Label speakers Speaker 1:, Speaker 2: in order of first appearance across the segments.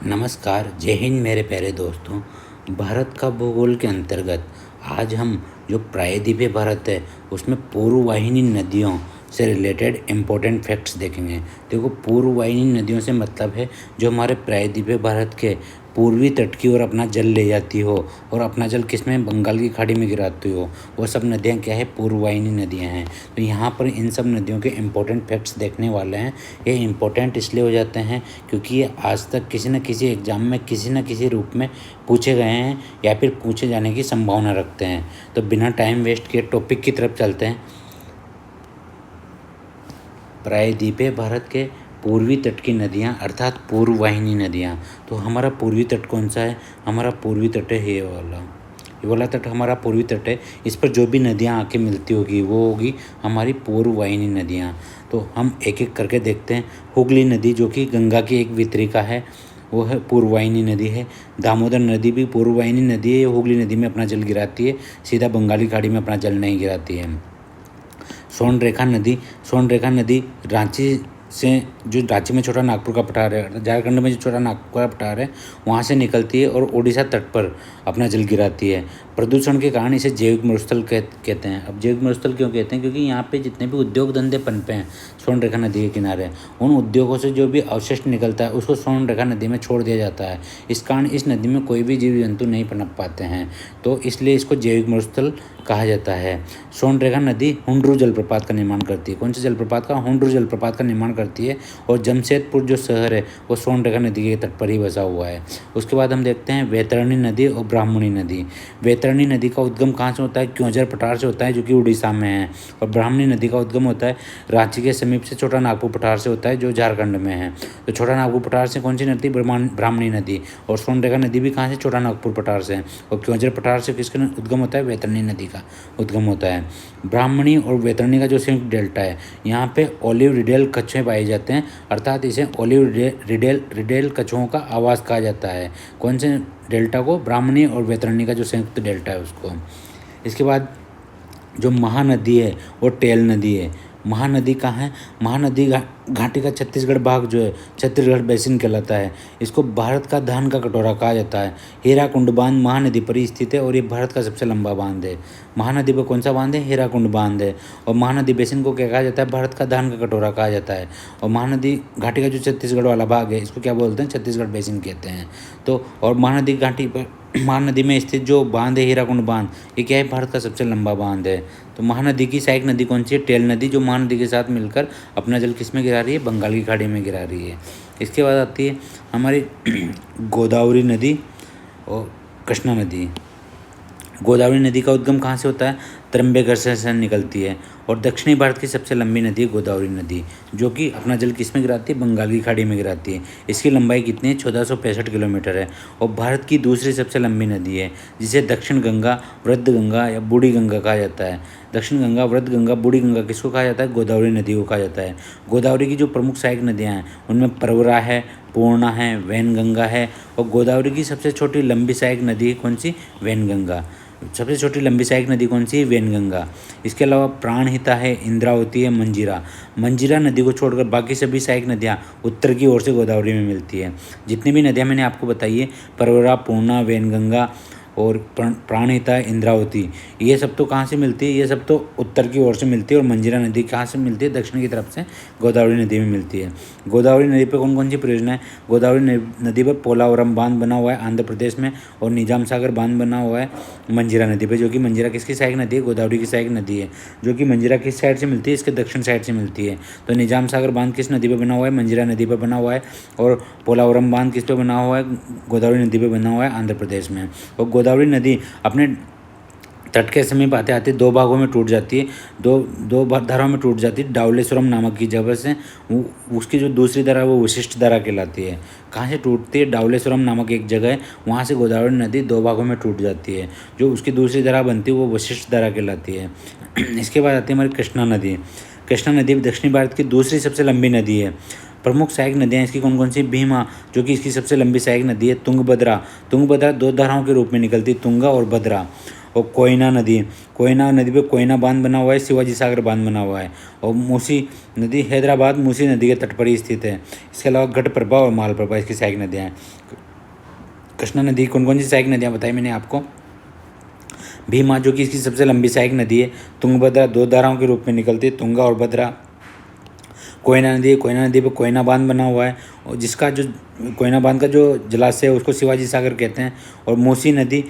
Speaker 1: नमस्कार, जय हिंद मेरे प्यारे दोस्तों। भारत का भूगोल के अंतर्गत आज हम जो प्रायद्वीपीय भारत है उसमें पूर्ववाहिनी नदियों से रिलेटेड इम्पोर्टेंट फैक्ट्स देखेंगे। देखो, पूर्ववाहिनी नदियों से मतलब है जो हमारे प्रायद्वीपीय भारत के पूर्वी तट की ओर अपना जल ले जाती हो और अपना जल किसमें, बंगाल की खाड़ी में गिराती हो। वो सब नदियाँ क्या है, पूर्ववाहिनी नदियाँ हैं। तो यहाँ पर इन सब नदियों के इम्पोर्टेंट फैक्ट्स देखने वाले हैं। ये इम्पोर्टेंट इसलिए हो जाते हैं क्योंकि ये आज तक किसी न किसी एग्जाम में किसी न किसी रूप में पूछे गए हैं या फिर पूछे जाने की संभावना रखते हैं। तो बिना टाइम वेस्ट किए टॉपिक की तरफ चलते हैं। प्रायद्वीपीय भारत के पूर्वी तट की नदियाँ अर्थात पूर्ववाहिनी नदियाँ। तो हमारा पूर्वी तट कौन सा है? हमारा पूर्वी तट है ये वाला तट हमारा पूर्वी तट है। इस पर जो भी नदियाँ आके मिलती होगी वो होगी हमारी पूर्ववाहिनी नदियाँ। तो हम एक एक करके देखते हैं। हुगली नदी जो कि गंगा की एक वितरिका है, वो है पूर्ववाहिनी नदी है। दामोदर नदी भी पूर्ववाहिनी नदी है। ये हुगली नदी में अपना जल गिराती है, सीधा बंगाली खाड़ी में अपना जल नहीं गिराती है। सोनरेखा नदी रांची से, जो रांची में छोटा नागपुर का पठार है, झारखंड में जो छोटा नागपुर का पठार है, वहाँ से निकलती है और उड़ीसा तट पर अपना जल गिराती है। प्रदूषण के कारण इसे जैविक मरुस्थल कहते हैं। अब जैविक मरुस्थल क्यों कहते हैं? क्योंकि यहाँ पे जितने भी उद्योग धंधे पनपे हैं सोनरेखा नदी के किनारे, उन उद्योगों से जो भी अवशिष्ट निकलता है उसको सोनरेखा नदी में छोड़ दिया जाता है। इस कारण इस नदी में कोई भी जीव जंतु नहीं पनप पाते हैं, तो इसलिए इसको जैविक मरुस्थल कहा जाता है। सोनरेखा नदी हुंड्रू जलप्रपात का निर्माण करती है। कौन से जलप्रपात का? हुंड्रू जलप्रपात का निर्माण करती है। और जमशेदपुर जो शहर है वो सोनरेखा नदी के तट पर ही बसा हुआ है। उसके बाद हम देखते हैं वैतरणी नदी और ब्राह्मणी नदी। वैतरणी नदी का उद्गम कहाँ से होता है? क्योंझर पठार से होता है, जो कि उड़ीसा में है। और ब्राह्मणी नदी का उद्गम होता है रांची के समीप से छोटा नागपुर पठार से होता है, जो झारखंड में है। तो छोटा नागपुर पठार से कौन सी नदी? ब्राह्मणी नदी। और सोनरेखा नदी भी कहाँ से? छोटा नागपुर पठार से। और क्योंझर पठार से किसका उद्गम होता है? वैतरणी नदी का उद्गम होता है। ब्राह्मणी और वैतरणी का जो संयुक्त डेल्टा है, यहाँ पे ओलिव रिडेल कछुए पाए जाते हैं, अर्थात इसे ओलिव रिडेल कछुओं का आवास कहा जाता है। कौन से डेल्टा को? ब्राह्मणी और वैतरणी का जो संयुक्त डेल्टा है उसको। इसके बाद जो महानदी है वो टेल नदी है। महानदी कहाँ है? महानदी घाटी का छत्तीसगढ़ भाग जो है छत्तीसगढ़ बेसिन कहलाता है। इसको भारत का धान का कटोरा कहा जाता है। हीराकुंड बांध महानदी पर ही स्थित है और ये भारत का सबसे लंबा बांध है। महानदी पर कौन सा बांध है? हीराकुंड बांध है। और महानदी बेसिन को क्या कहा जाता है? भारत का धान का कटोरा कहा जाता है। और महानदी घाटी का जो छत्तीसगढ़ वाला भाग है इसको क्या बोलते हैं? छत्तीसगढ़ बेसिन कहते हैं। तो और महानदी घाटी पर, महानदी में स्थित जो बांध है हीराकुंड बांध, ये क्या है? भारत का सबसे लंबा बांध है। तो महानदी की सहायक नदी कौन सी है? टेल नदी, जो महानदी के साथ मिलकर अपना जल किस में गिरा रही है? बंगाल की खाड़ी में गिरा रही है। इसके बाद आती है हमारी गोदावरी नदी और कृष्णा नदी। गोदावरी नदी का उद्गम कहाँ से होता है? त्र्यंबकेश्वर से निकलती है। और दक्षिणी भारत की सबसे लंबी नदी है गोदावरी नदी, जो कि अपना जल किस में गिराती है? बंगाल की खाड़ी में गिराती है। इसकी लंबाई कितनी है? 1465 किलोमीटर है। और भारत की दूसरी सबसे लंबी नदी है, जिसे दक्षिण गंगा, वृद्ध गंगा या बूढ़ी गंगा कहा जाता है। दक्षिण गंगा, वृद्ध गंगा, बूढ़ी गंगा किसको कहा जाता है? गोदावरी नदी को कहा जाता है। गोदावरी की जो प्रमुख सहायक नदियाँ हैं उनमें परवरा है, पूर्णा है, वैनगंगा है। और गोदावरी की सबसे छोटी लंबी सहायक नदी है कौन सी? वैनगंगा। सबसे छोटी लंबी सहायक नदी कौन सी है? वैनगंगा। इसके अलावा प्राणहिता है, इंद्रावती है, मंजीरा नदी को छोड़कर बाकी सभी सहायक नदियाँ उत्तर की ओर से गोदावरी में मिलती है। जितनी भी नदियाँ मैंने आपको बताई है, परवरा, पूर्णा, वैनगंगा और प्राणहिता, इंद्रावती, ये सब तो कहाँ से मिलती है? ये सब तो उत्तर की ओर से मिलती है। और मंजीरा नदी कहाँ से मिलती है? दक्षिण की तरफ से गोदावरी नदी में मिलती है। गोदावरी नदी पर कौन कौन सी परियोजना है? गोदावरी नदी पर पोलावरम बांध बना हुआ है आंध्र प्रदेश में, और निजाम सागर बांध बना हुआ है मंजीरा नदी पर, जो कि मंजीरा किसकी सहायक नदी है? गोदावरी की सहायक नदी है। जो कि मंजीरा किस साइड से मिलती है? इसके दक्षिण साइड से मिलती है। तो निजाम सागर बांध किस नदी पर बना हुआ है? मंजीरा नदी पर बना हुआ है। और पोलावरम बांध किस पे बना हुआ है? गोदावरी नदी पर बना हुआ है आंध्र प्रदेश में। और गोदावरी नदी अपने तट के समीप आते आते दो भागों में टूट जाती है, दो धाराओं में टूट जाती है। डावलेश्वरम नामक की जगह से उसकी जो दूसरी धारा है वो वशिष्ठ धारा कहलाती है। कहाँ से टूटती है? डावलेश्वरम नामक एक जगह है, वहाँ से गोदावरी नदी दो भागों में टूट जाती है। जो उसकी दूसरी धारा बनती है वो वशिष्ठ धारा कहलाती है। इसके बाद आती है हमारी कृष्णा नदी। कृष्णा नदी दक्षिणी भारत की दूसरी सबसे लंबी नदी है। प्रमुख सहायक नदियाँ इसकी कौन कौन सी? भीमा, जो कि इसकी सबसे लंबी सहायक नदी है। तुंगभद्रा दो धाराओं के रूप में निकलती है, तुंगा और भद्रा। और कोयना नदी पे कोयना बांध बना हुआ है, शिवाजी सागर बांध बना हुआ है। और मूसी नदी हैदराबाद मूसी नदी के तट पर ही स्थित है। इसके अलावा घटप्रभा और मालप्रभा इसकी सहायक नदियाँ हैं। कृष्णा नदी कौन कौन सी सहायक नदियाँ बताई मैंने आपको? भीमा जो कि इसकी सबसे लंबी सहायक नदी है। तुंगभद्रा 2 धाराओं के रूप में निकलती है, तुंगा और भद्रा। कोयना नदी पे कोयना बांध बना हुआ है, और जिसका जो कोयना बांध का जो जलाशय है उसको शिवाजी सागर कहते हैं। और मूसी नदी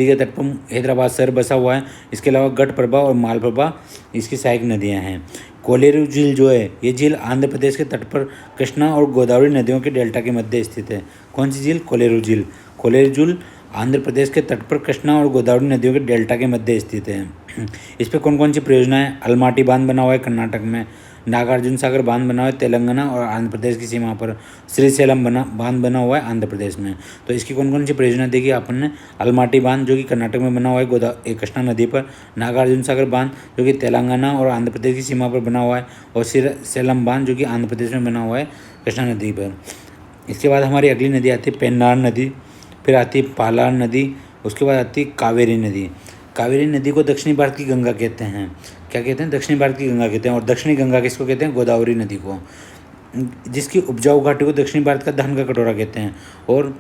Speaker 1: के तट पर हैदराबाद शहर बसा हुआ है। इसके अलावा घटप्रभा और मालप्रभा इसकी सहायक नदियाँ हैं। कोलेरू झील जो है, ये झील आंध्र प्रदेश के तट पर कृष्णा और गोदावरी नदियों के डेल्टा के मध्य स्थित है। कौन सी झील? कोलेरू झील आंध्र प्रदेश के तट पर कृष्णा और गोदावरी नदियों के डेल्टा के मध्य स्थित है। इस पर कौन कौन सी परियोजनाएं? अलमाटी बांध बना हुआ है कर्नाटक में, नागार्जुन सागर बांध बना हुआ है तेलंगाना और आंध्र प्रदेश की सीमा पर, श्रीशैलम बांध बना हुआ है आंध्र प्रदेश में। तो इसकी कौन कौन सी परियोजना देखी अपन ने? अलमाटी बांध जो कि कर्नाटक में बना हुआ है कृष्णा नदी पर, नागार्जुन सागर बांध जो कि तेलंगाना और आंध्र प्रदेश की सीमा पर बना हुआ है, और श्रीशैलम बांध जो कि आंध्र प्रदेश में बना हुआ है कृष्णा नदी पर। इसके बाद हमारी अगली नदी आती है पेन्नार नदी, फिर आती है पालार नदी, उसके बाद आती है कावेरी नदी। कावेरी नदी को दक्षिणी भारत की गंगा कहते हैं। क्या कहते हैं? दक्षिणी भारत की गंगा कहते हैं। और दक्षिणी गंगा किसको कहते हैं? गोदावरी नदी को। जिसकी उपजाऊ घाटी को दक्षिणी भारत का धन का कटोरा कहते हैं। और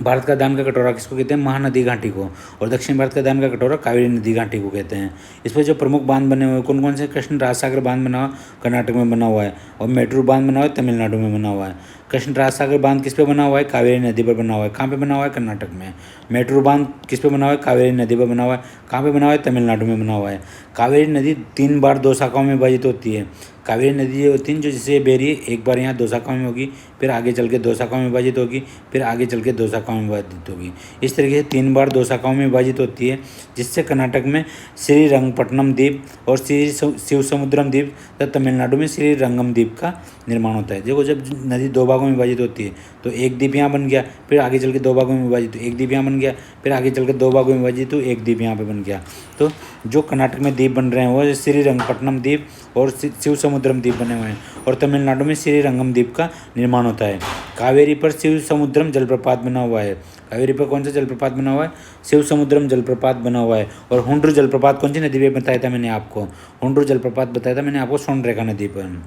Speaker 1: भारत का दान का कटोरा किसको कहते हैं? महानदी घाटी को। और दक्षिण भारत का दान का कटोरा कावेरी नदी घाटी को कहते हैं। इस पर जो प्रमुख बांध बने हुए कौन कौन से? कृष्ण राज सागर बांध बना हुआ कर्नाटक में बना हुआ है, और मेट्रो बांध बना हुआ है तमिलनाडु में बना हुआ है। कृष्ण राज सागर बांध किस पे बना हुआ है? कावेरी नदी पर बना हुआ है। कहाँ पे बना हुआ है? कर्नाटक में। मेट्रो बांध किस पे बना हुआ है? कावेरी नदी पर बना हुआ है। कहाँ पे बना हुआ है? तमिलनाडु में बना हुआ है। कावेरी नदी 3 बार 2 शाखाओं में विभाजित होती है। कावेरी नदी जो होती है जो जिससे बेरी एक बार यहाँ 2 शाखाओं में होगी, फिर आगे चल के 2 शाखाओं में विभाजित होगी, फिर आगे चल के 2 शाखाओं में विभाजित होगी। इस तरीके से 3 बार 2 शाखाओं में विभाजित होती है, जिससे कर्नाटक में श्रीरंगपट्टनम द्वीप और श्री शिवसमुद्रम द्वीप तथा तमिलनाडु में श्रीरंगम द्वीप का निर्माण होता है। देखो जब नदी 2 भागों में विभाजित होती है तो एक द्वीप यहाँ बन गया, फिर आगे चल के 2 भागों में विभाजित हो, एक द्वीप यहाँ बन गया, फिर आगे चल के 2 भागों में विभाजित हो, एक द्वीप यहाँ पे बन गया। तो जो कर्नाटक में द्वीप बन रहे हैं वो श्रीरंगपट्टनम द्वीप और शिवसमुद्रम द्वीप बने हुए हैं, और तमिलनाडु में श्रीरंगम द्वीप का निर्माण होता है। कावेरी पर शिवसमुद्रम जलप्रपात बना हुआ है। कावेरी पर कौन सा जलप्रपात बना हुआ है? शिवसमुद्रम जलप्रपात बना हुआ है। और हुंड्रू जलप्रपात कौन सी नदी पे बताया था मैंने आपको? हुंड्रू जलप्रपात बताया था मैंने आपको स्वर्णरेखा नदी पर।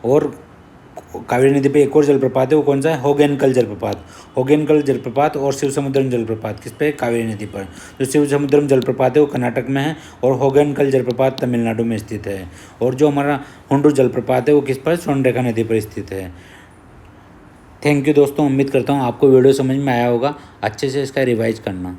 Speaker 1: और कावेरी नदी पे एक और जलप्रपात है, वो कौन सा है? होगेनकल जलप्रपात और शिवसमुद्रम जलप्रपात किस पे? कावेरी नदी पर। जो शिवसमुद्रम जलप्रपात है वो कर्नाटक में है, और होगेनकल जलप्रपात तमिलनाडु में स्थित है। और जो हमारा हुंड्रू जलप्रपात है वो किस पर? स्वर्णरेखा नदी पर स्थित है। थैंक यू दोस्तों, उम्मीद करता हूँ आपको वीडियो समझ में आया होगा। अच्छे से इसका रिवाइज करना।